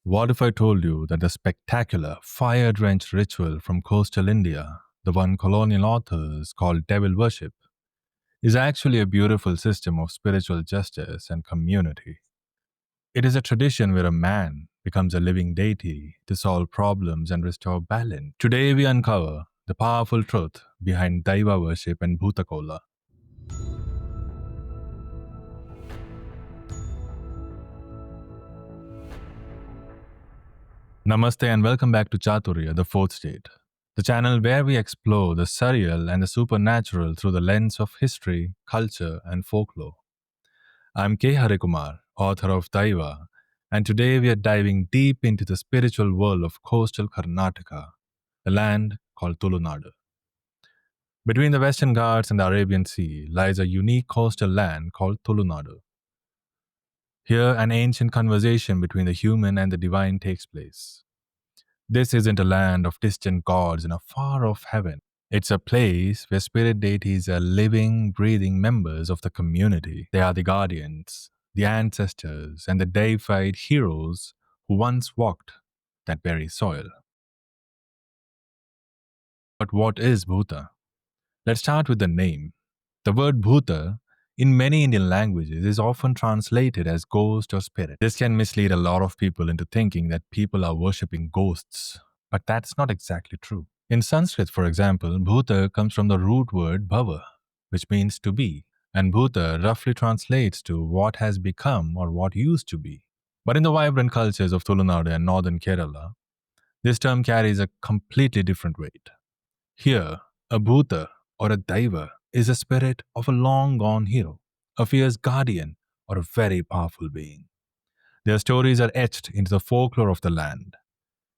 What if I told you that the spectacular, fire drenched ritual from coastal India, the one colonial authors called devil worship, is actually a beautiful system of spiritual justice and community? It is a tradition where a man becomes a living deity to solve problems and restore balance. Today, we uncover the powerful truth behind Daiva worship and Bhuta Kola. Namaste and welcome back to Chaturya, the fourth state, the channel where we explore the surreal and the supernatural through the lens of history, culture, and folklore. I'm K. Kumar, author of Daiva, and today we are diving deep into the spiritual world of coastal Karnataka, the land called Tulunadu. Between the Western Ghats and the Arabian Sea lies a unique coastal land called Tulunadu. Here, an ancient conversation between the human and the divine takes place. This isn't a land of distant gods in a far off heaven. It's a place where spirit deities are living, breathing members of the community. They are the guardians, the ancestors, and the deified heroes who once walked that very soil. But what is Bhuta? Let's start with the name. The word Bhuta in many Indian languages is often translated as ghost or spirit. This can mislead a lot of people into thinking that people are worshipping ghosts, but that's not exactly true. In Sanskrit, for example, Bhuta comes from the root word bhava, which means to be, and Bhuta roughly translates to what has become or what used to be. But in the vibrant cultures of Tulunadu and northern Kerala, this term carries a completely different weight. Here, a Bhuta or a Daiva is a spirit of a long gone hero, a fierce guardian, or a very powerful being. Their stories are etched into the folklore of the land.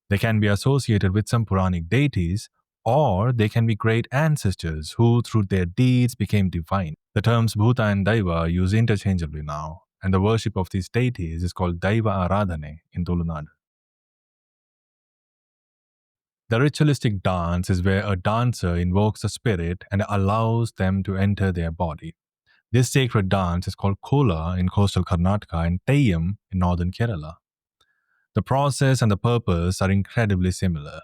They can be associated with some Puranic deities, or they can be great ancestors who, through their deeds, became divine. The terms Bhuta and Daiva are used interchangeably now, and the worship of these deities is called Daiva Aradhane in Tulunadu. The ritualistic dance is where a dancer invokes a spirit and allows them to enter their body. This sacred dance is called Kola in coastal Karnataka and Teyyam in northern Kerala. The process and the purpose are incredibly similar,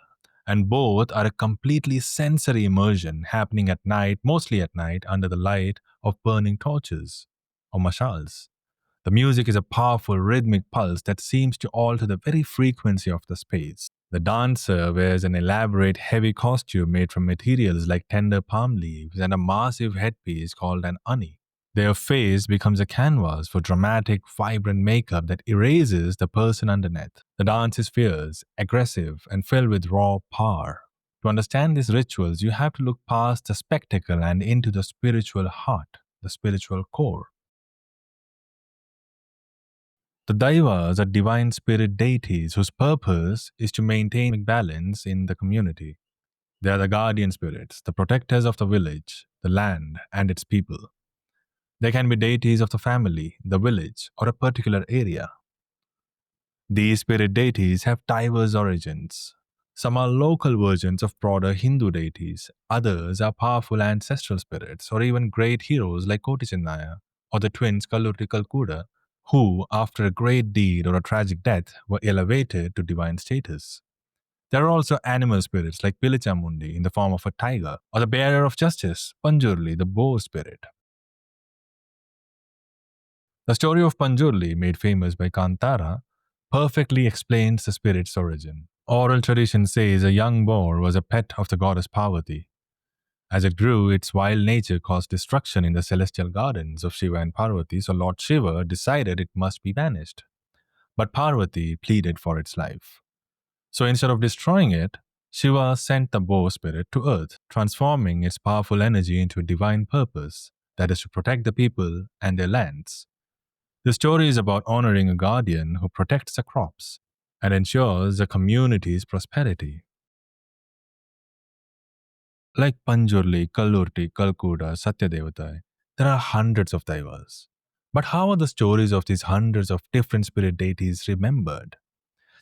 and both are a completely sensory immersion happening at night, mostly at night, under the light of burning torches or mashals. The music is a powerful rhythmic pulse that seems to alter the very frequency of the space. The dancer wears an elaborate heavy costume made from materials like tender palm leaves and a massive headpiece called an ani. Their face becomes a canvas for dramatic, vibrant makeup that erases the person underneath. The dance is fierce, aggressive, and filled with raw power. To understand these rituals, you have to look past the spectacle and into the spiritual heart, the spiritual core. The Daivas are divine spirit deities whose purpose is to maintain balance in the community. They are the guardian spirits, the protectors of the village, the land, and its people. They can be deities of the family, the village, or a particular area. These spirit deities have diverse origins. Some are local versions of broader Hindu deities, others are powerful ancestral spirits, or even great heroes like Koti Chinnaya or the twins Kallurti Kalkuda, who, after a great deed or a tragic death, were elevated to divine status. There are also animal spirits like Pilichamundi in the form of a tiger, or the bearer of justice, Panjurli, the boar spirit. The story of Panjurli, made famous by Kantara, perfectly explains the spirit's origin. Oral tradition says a young boar was a pet of the goddess Parvati. As it grew, its wild nature caused destruction in the celestial gardens of Shiva and Parvati, so Lord Shiva decided it must be banished. But Parvati pleaded for its life. So instead of destroying it, Shiva sent the boar spirit to earth, transforming its powerful energy into a divine purpose, that is to protect the people and their lands. The story is about honoring a guardian who protects the crops and ensures the community's prosperity. Like Panjurli, Kallurti, Kalkuda, Satyadevatai, there are hundreds of Daivas. But how are the stories of these hundreds of different spirit deities remembered?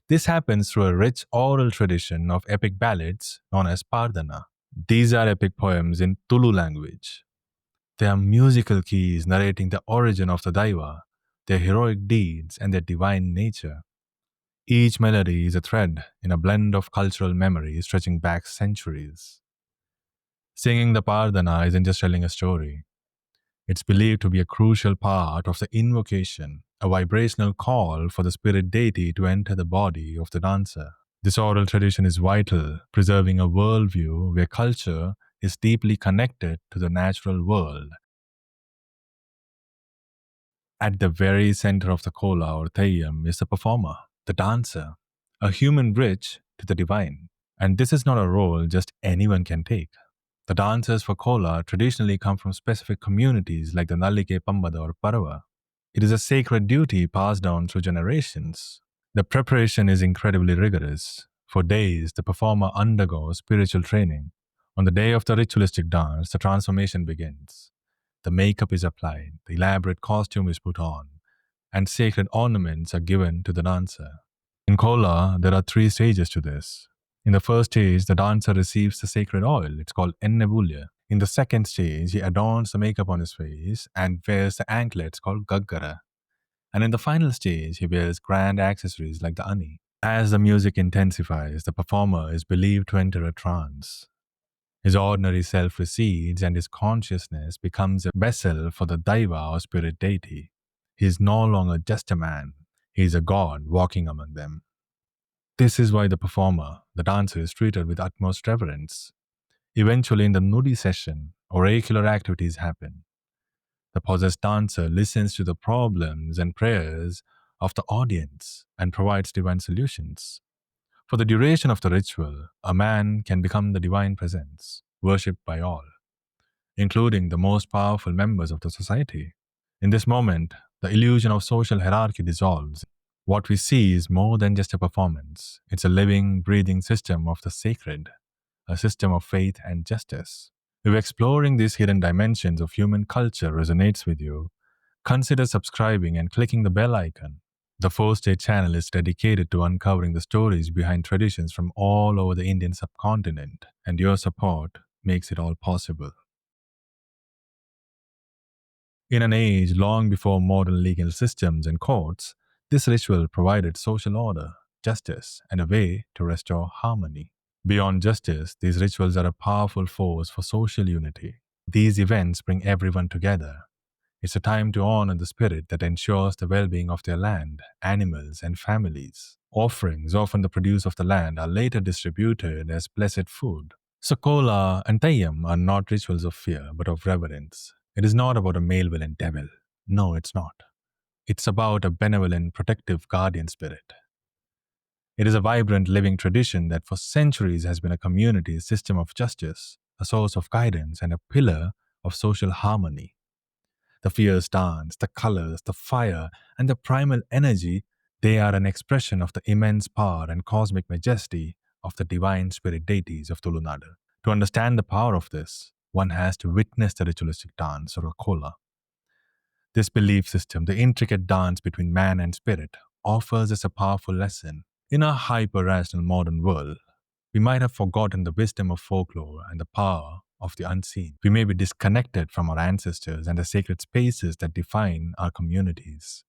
This happens through a rich oral tradition of epic ballads known as Paaddana. These are epic poems in Tulu language. They are musical keys narrating the origin of the Daiva, their heroic deeds, and their divine nature. Each melody is a thread in a blend of cultural memory stretching back centuries. Singing the Paaddana isn't just telling a story. It's believed to be a crucial part of the invocation, a vibrational call for the spirit deity to enter the body of the dancer. This oral tradition is vital, preserving a worldview where culture is deeply connected to the natural world. At the very center of the kola or theyyam is the performer, the dancer, a human bridge to the divine. And this is not a role just anyone can take. The dancers for kola traditionally come from specific communities like the Nallike Pambada or Parava. It is a sacred duty passed down through generations. The preparation is incredibly rigorous. For days, the performer undergoes spiritual training. On the day of the ritualistic dance, the transformation begins. The makeup is applied, the elaborate costume is put on, and sacred ornaments are given to the dancer. In Kola, there are three stages to this. In the first stage, the dancer receives the sacred oil. It's called ennebulya. In the second stage, he adorns the makeup on his face and wears the anklets called gaggara. And in the final stage, he wears grand accessories like the ani. As the music intensifies, the performer is believed to enter a trance. His ordinary self recedes and his consciousness becomes a vessel for the Daiva or spirit deity. He is no longer just a man, he is a god walking among them. This is why the performer, the dancer, is treated with utmost reverence. Eventually, in the nudi session, oracular activities happen. The possessed dancer listens to the problems and prayers of the audience and provides divine solutions. For the duration of the ritual, a man can become the divine presence, worshipped by all, including the most powerful members of the society. In this moment, the illusion of social hierarchy dissolves. What we see is more than just a performance, it's a living, breathing system of the sacred, a system of faith and justice. If exploring these hidden dimensions of human culture resonates with you, consider subscribing and clicking the bell icon. The 4-state channel is dedicated to uncovering the stories behind traditions from all over the Indian subcontinent, and your support makes it all possible. In an age long before modern legal systems and courts, this ritual provided social order, justice, and a way to restore harmony. Beyond justice, these rituals are a powerful force for social unity. These events bring everyone together. It's a time to honor the spirit that ensures the well being of their land, animals, and families. Offerings, often the produce of the land, are later distributed as blessed food. Sokola and Tayyam are not rituals of fear, but of reverence. It is not about a malevolent devil. No, it's not. It's about a benevolent, protective guardian spirit. It is a vibrant, living tradition that for centuries has been a community system of justice, a source of guidance, and a pillar of social harmony. The fierce dance, the colors, the fire, and the primal energy, they are an expression of the immense power and cosmic majesty of the divine spirit deities of Tulunadu. To understand the power of this, one has to witness the ritualistic dance or a kola. This belief system, the intricate dance between man and spirit, offers us a powerful lesson. In our hyper-rational modern world, we might have forgotten the wisdom of folklore and the power of the unseen. We may be disconnected from our ancestors and the sacred spaces that define our communities.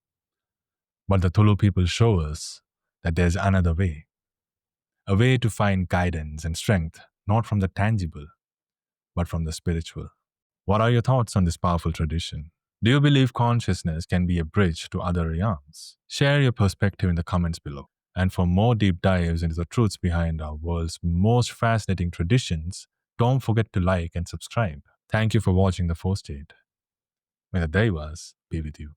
But the Tulu people show us that there's another way, a way to find guidance and strength, not from the tangible, but from the spiritual. What are your thoughts on this powerful tradition? Do you believe consciousness can be a bridge to other realms? Share your perspective in the comments below. And for more deep dives into the truths behind our world's most fascinating traditions, don't forget to like and subscribe. Thank you for watching The 4th State. May the Daivas be with you.